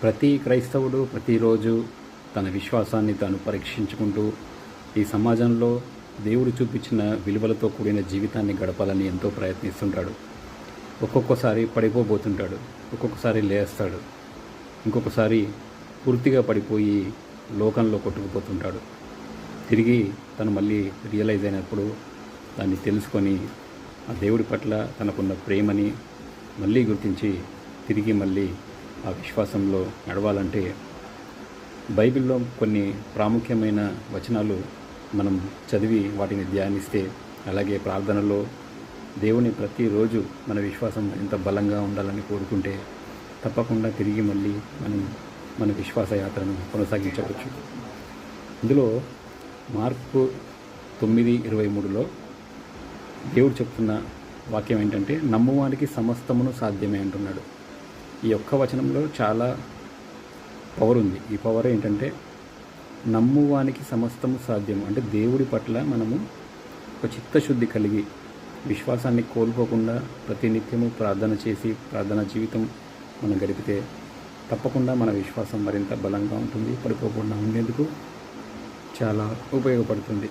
ప్రతి క్రైస్తవుడు ప్రతిరోజు తన విశ్వాసాన్ని తాను పరీక్షించుకుంటూ ఈ సమాజంలో దేవుడు చూపించిన విలువలతో కూడిన జీవితాన్ని గడపాలని ఎంతో ప్రయత్నిస్తుంటాడు. ఒక్కొక్కసారి పడిపోబోతుంటాడు, ఒక్కొక్కసారి లేస్తాడు, ఇంకొకసారి పూర్తిగా పడిపోయి లోకంలో కొట్టుకుపోతుంటాడు. తిరిగి తను మళ్ళీ రియలైజ్ అయినప్పుడు దాన్ని తెలుసుకొని ఆ దేవుడి పట్ల తనకున్న ప్రేమని మళ్ళీ గుర్తించి తిరిగి మళ్ళీ ఆ విశ్వాసంలో నడవాలంటే బైబిల్లో కొన్ని ప్రాముఖ్యమైన వచనాలు మనం చదివి వాటిని ధ్యానిస్తే, అలాగే ప్రార్థనలో దేవుని ప్రతిరోజు మన విశ్వాసం ఎంత బలంగా ఉండాలని కోరుకుంటే తప్పకుండా తిరిగి మళ్ళీ మన విశ్వాస యాత్రను కొనసాగించవచ్చు. ఇందులో మార్కు 9:23లో దేవుడు చెప్తున్న వాక్యం ఏంటంటే, నమ్మువానికి సమస్తమును సాధ్యమే అంటున్నాడు. ఈ ఒక్క వచనంలో చాలా పవర్ ఉంది. ఈ పవర్ ఏంటంటే, నమ్మువానికి సమస్తము సాధ్యం అంటే దేవుడి పట్ల మనము ఒక చిత్తశుద్ధి కలిగి విశ్వాసాన్ని కోల్పోకుండా ప్రతినిత్యము ప్రార్థన చేసి ప్రార్థనా జీవితం మనం గడిపితే తప్పకుండా మన విశ్వాసం మరింత బలంగా ఉంటుంది, పడిపోకుండా ఉండేందుకు చాలా ఉపయోగపడుతుంది.